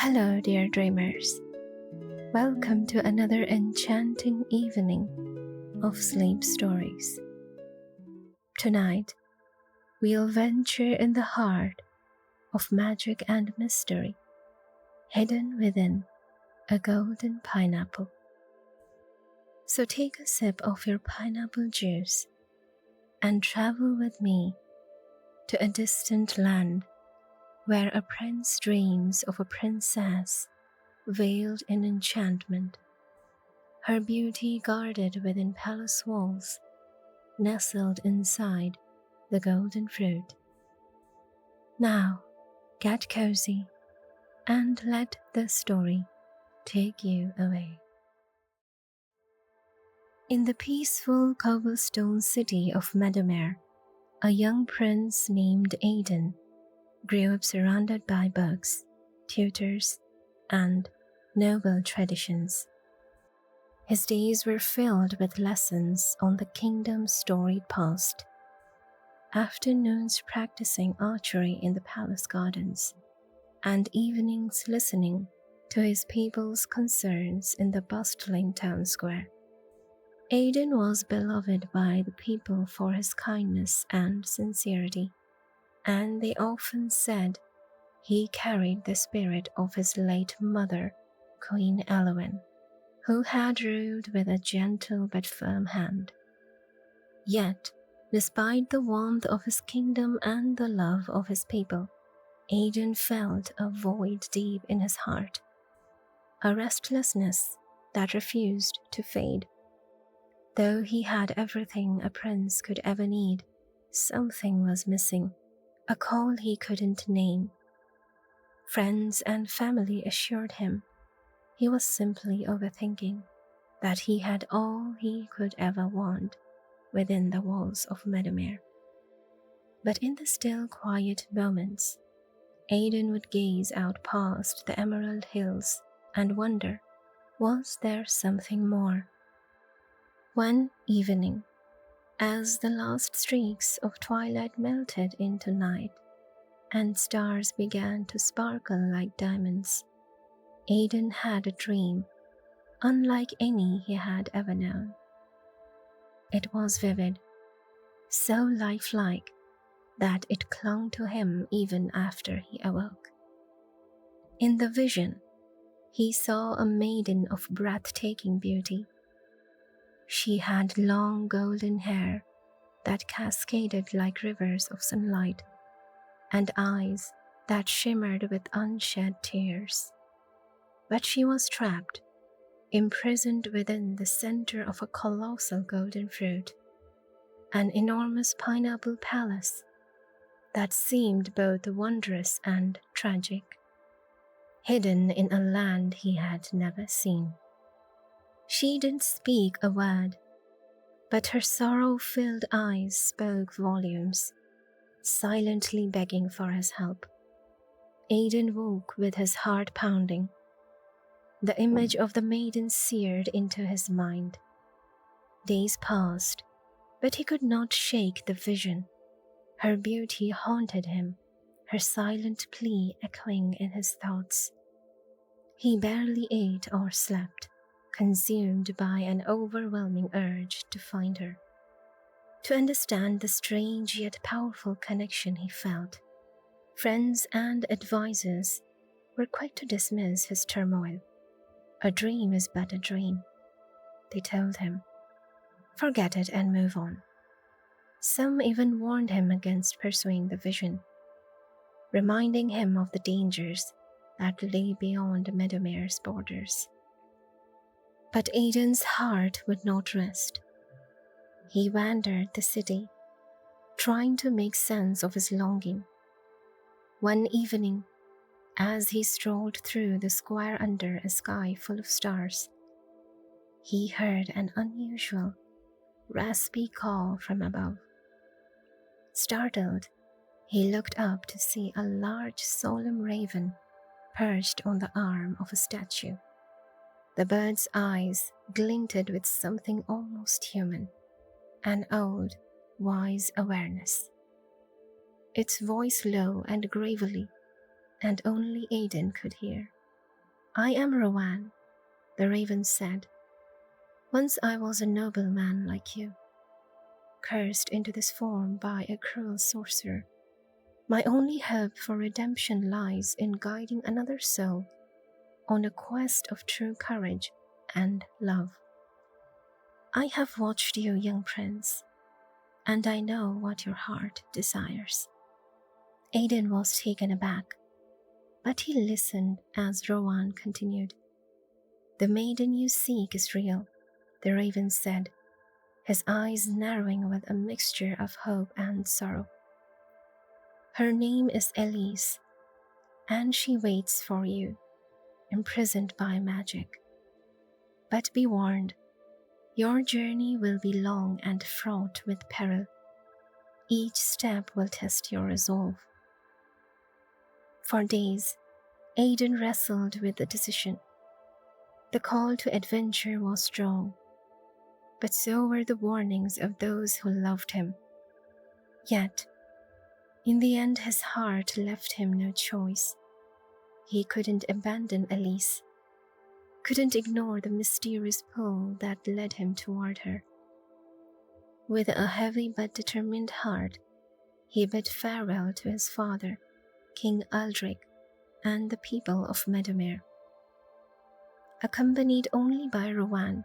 Hello, dear dreamers. Welcome to another enchanting evening of sleep stories. Tonight, we'll venture in the heart of magic and mystery, hidden within a golden pineapple. So take a sip of your pineapple juice and travel with me to a distant land where a prince dreams of a princess veiled in enchantment, her beauty guarded within palace walls, nestled inside the golden fruit. Now, get cozy and let the story take you away. In the peaceful cobblestone city of Meadowmere, a young prince named Aidan grew up surrounded by books, tutors, and noble traditions. His days were filled with lessons on the kingdom's storied past, afternoons practicing archery in the palace gardens, and evenings listening to his people's concerns in the bustling town square. Aidan was beloved by the people for his kindness and sincerity, and they often said he carried the spirit of his late mother, Queen Elwyn, who had ruled with a gentle but firm hand. Yet, despite the warmth of his kingdom and the love of his people, Aidan felt a void deep in his heart, a restlessness that refused to fade. Though he had everything a prince could ever need, something was missing, a call he couldn't name. Friends and family assured him he was simply overthinking, that he had all he could ever want within the walls of Meadowmere. But in the still quiet moments, Aidan would gaze out past the emerald hills and wonder, was there something more? One evening, as the last streaks of twilight melted into night and stars began to sparkle like diamonds, Aidan had a dream unlike any he had ever known. It was vivid, so lifelike that it clung to him even after he awoke. In the vision, he saw a maiden of breathtaking beauty. She had long golden hair that cascaded like rivers of sunlight, and eyes that shimmered with unshed tears. But she was trapped, imprisoned within the center of a colossal golden fruit, an enormous pineapple palace that seemed both wondrous and tragic, hidden in a land he had never seen. She didn't speak a word, but her sorrow-filled eyes spoke volumes, silently begging for his help. Aidan woke with his heart pounding. The image of the maiden seared into his mind. Days passed, but he could not shake the vision. Her beauty haunted him, her silent plea echoing in his thoughts. He barely ate or slept, consumed by an overwhelming urge to find her, to understand the strange yet powerful connection he felt. Friends and advisors were quick to dismiss his turmoil. A dream is but a dream, they told him. Forget it and move on. Some even warned him against pursuing the vision, reminding him of the dangers that lay beyond Meadowmere's borders. But Aidan's heart would not rest. He wandered the city, trying to make sense of his longing. One evening, as he strolled through the square under a sky full of stars, he heard an unusual, raspy call from above. Startled, he looked up to see a large, solemn raven perched on the arm of a statue. The bird's eyes glinted with something almost human, an old, wise awareness. Its voice low and gravely, and only Aidan could hear. I am Rowan, the raven said. Once I was a nobleman like you, cursed into this form by a cruel sorcerer. My only hope for redemption lies in guiding another soul on a quest of true courage and love. I have watched you, young prince, and I know what your heart desires. Aiden was taken aback, but he listened as Rowan continued. The maiden you seek is real, the raven said, his eyes narrowing with a mixture of hope and sorrow. Her name is Elise, and she waits for you, imprisoned by magic. But be warned, your journey will be long and fraught with peril. Each step will test your resolve. For days, Aiden wrestled with the decision. The call to adventure was strong, but so were the warnings of those who loved him. Yet, in the end, his heart left him no choice. He couldn't abandon Elise, couldn't ignore the mysterious pull that led him toward her. With a heavy but determined heart, he bid farewell to his father, King Aldrich, and the people of Meadowmere. Accompanied only by Rowan,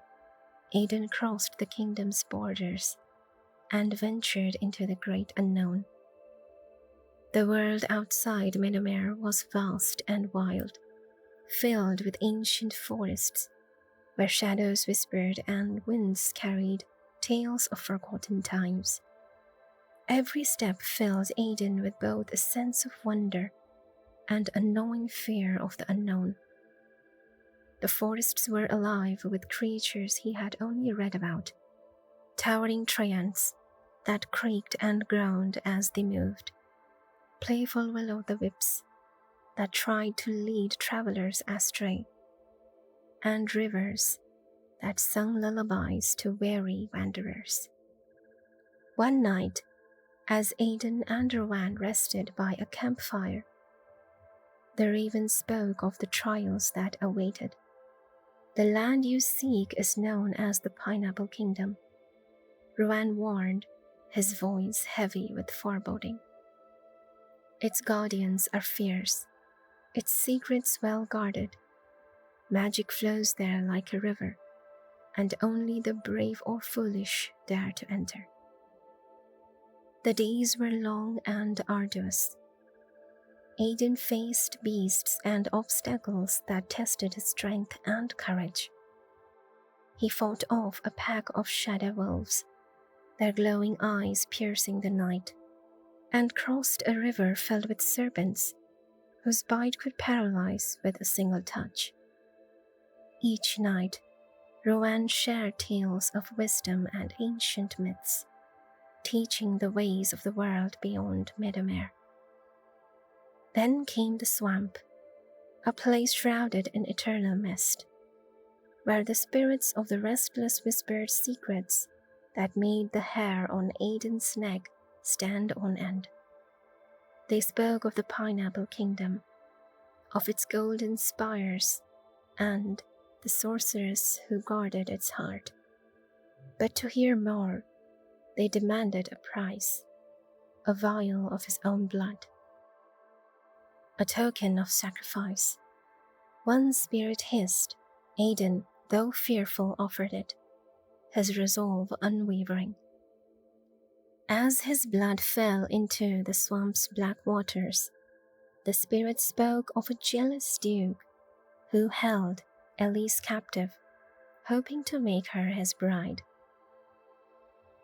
Aiden crossed the kingdom's borders and ventured into the great unknown. The world outside Meadowmere was vast and wild, filled with ancient forests where shadows whispered and winds carried tales of forgotten times. Every step filled Aiden with both a sense of wonder and a gnawing fear of the unknown. The forests were alive with creatures he had only read about, towering giants that creaked and groaned as they moved, playful will-o'-the-wisps that tried to lead travelers astray, and rivers that sung lullabies to weary wanderers. One night, as Aiden and Rowan rested by a campfire, the raven spoke of the trials that awaited. The land you seek is known as the Pineapple Kingdom, Rowan warned, his voice heavy with foreboding. Its guardians are fierce, its secrets well guarded. Magic flows there like a river, and only the brave or foolish dare to enter. The days were long and arduous. Aiden faced beasts and obstacles that tested his strength and courage. He fought off a pack of shadow wolves, their glowing eyes piercing the night, and crossed a river filled with serpents whose bite could paralyze with a single touch. Each night, Rowan shared tales of wisdom and ancient myths, teaching the ways of the world beyond Meadowmere. Then came the swamp, a place shrouded in eternal mist, where the spirits of the restless whispered secrets that made the hair on Aiden's neck stand on end. They spoke of the Pineapple Kingdom, of its golden spires, and the sorceress who guarded its heart. But to hear more, they demanded a price, a vial of his own blood. A token of sacrifice. One spirit hissed. Aiden, though fearful, offered it, his resolve unwavering. As his blood fell into the swamp's black waters, the spirit spoke of a jealous duke who held Elise captive, hoping to make her his bride.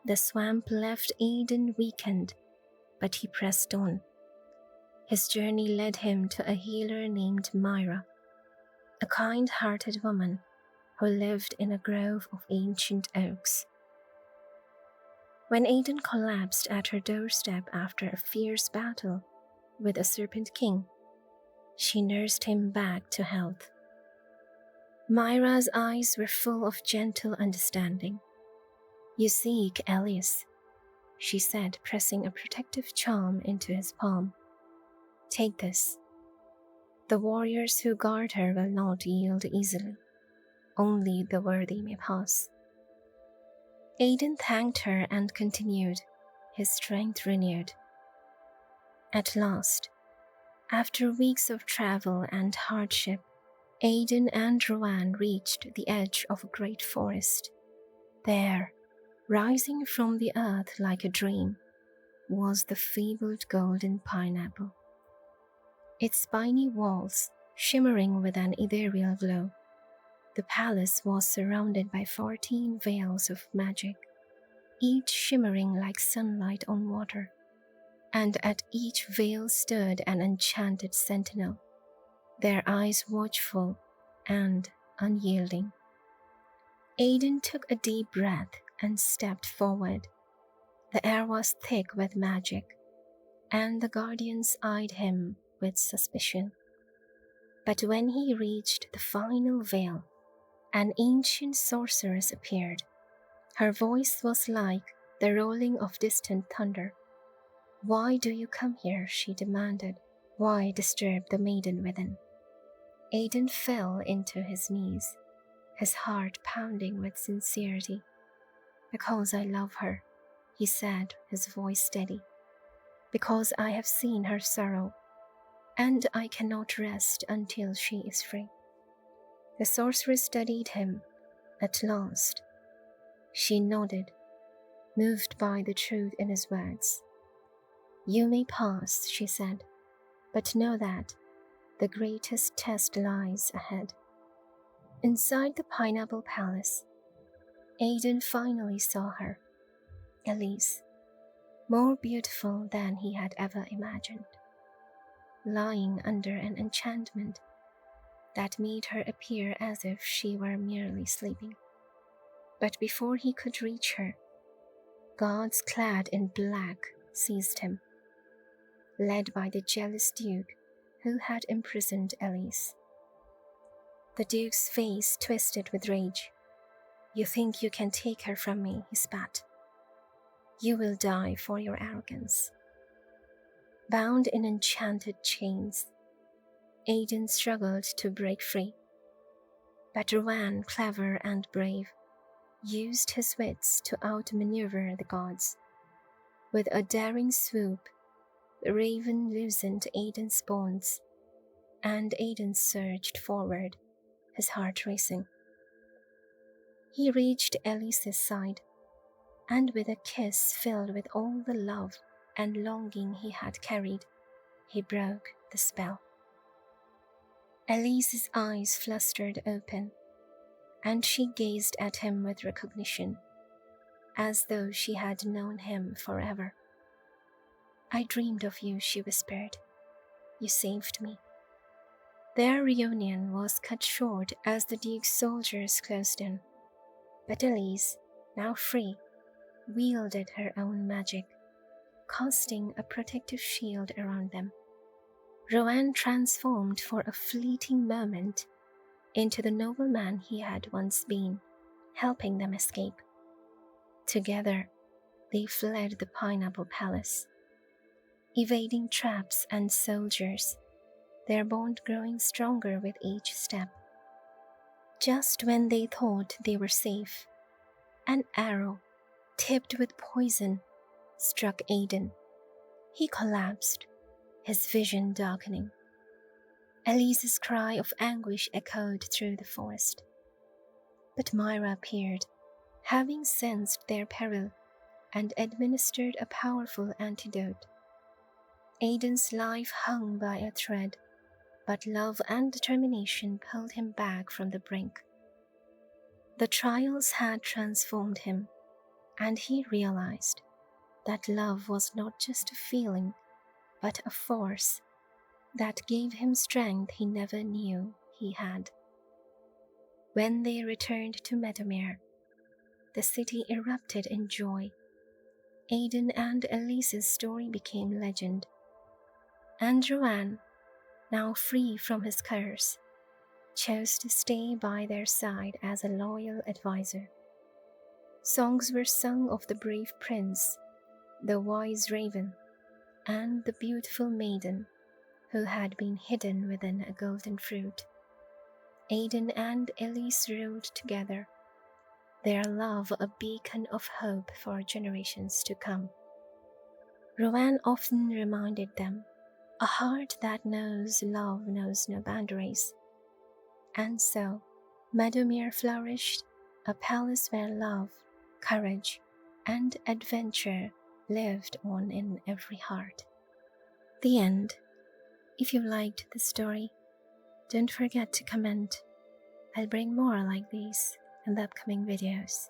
The swamp left Aiden weakened, but he pressed on. His journey led him to a healer named Myra, a kind-hearted woman who lived in a grove of ancient oaks. When Aiden collapsed at her doorstep after a fierce battle with a serpent king, she nursed him back to health. Myra's eyes were full of gentle understanding. "You seek Alice," she said, pressing a protective charm into his palm. "Take this. The warriors who guard her will not yield easily. Only the worthy may pass. Aidan thanked her and continued, his strength renewed. At last, after weeks of travel and hardship, Aidan and Rowan reached the edge of a great forest. There, rising from the earth like a dream, was the fabled golden pineapple. Its spiny walls shimmering with an ethereal glow. The palace was surrounded by 14 veils of magic, each shimmering like sunlight on water, and at each veil stood an enchanted sentinel, their eyes watchful and unyielding. Aidan took a deep breath and stepped forward. The air was thick with magic, and the guardians eyed him with suspicion. But when he reached the final veil, an ancient sorceress appeared. Her voice was like the rolling of distant thunder. "Why do you come here?" she demanded. "Why disturb the maiden within?" Aidan fell into his knees, his heart pounding with sincerity. "Because I love her," he said, his voice steady. "Because I have seen her sorrow, and I cannot rest until she is free." The sorceress studied him. At last, she nodded, moved by the truth in his words. "You may pass," she said, "but know that the greatest test lies ahead." Inside the Pineapple Palace, Aidan finally saw her, Elise, more beautiful than he had ever imagined, lying under an enchantment that made her appear as if she were merely sleeping. But before he could reach her, guards clad in black seized him, led by the jealous Duke who had imprisoned Elise. The Duke's face twisted with rage. "You think you can take her from me," he spat. "You will die for your arrogance." Bound in enchanted chains, Aidan struggled to break free. But Rowan, clever and brave, used his wits to outmaneuver the gods. With a daring swoop, the raven loosened Aidan's bonds, and Aidan surged forward, his heart racing. He reached Elise's side, and with a kiss filled with all the love and longing he had carried, he broke the spell. Elise's eyes flustered open, and she gazed at him with recognition, as though she had known him forever. "I dreamed of you," she whispered. "You saved me." Their reunion was cut short as the Duke's soldiers closed in, but Elise, now free, wielded her own magic, casting a protective shield around them. Rowan transformed for a fleeting moment into the nobleman he had once been, helping them escape. Together, they fled the Pineapple Palace, evading traps and soldiers, their bond growing stronger with each step. Just when they thought they were safe, an arrow, tipped with poison, struck Aidan. He collapsed, his vision darkening. Elise's cry of anguish echoed through the forest. But Myra appeared, having sensed their peril, and administered a powerful antidote. Aidan's life hung by a thread, but love and determination pulled him back from the brink. The trials had transformed him, and he realized that love was not just a feeling, but a force that gave him strength he never knew he had. When they returned to Meadowmere, the city erupted in joy. Aidan and Elise's story became legend, and Rowan, now free from his curse, chose to stay by their side as a loyal advisor. Songs were sung of the brave prince, the wise raven, and the beautiful maiden who had been hidden within a golden fruit. Aidan and Elise ruled together, their love a beacon of hope for generations to come. Rowan often reminded them, a heart that knows love knows no boundaries. And so, Meadowmere flourished, a palace where love, courage, and adventure lived on in every heart. The end. If you liked the story, don't forget to comment. I'll bring more like these in the upcoming videos.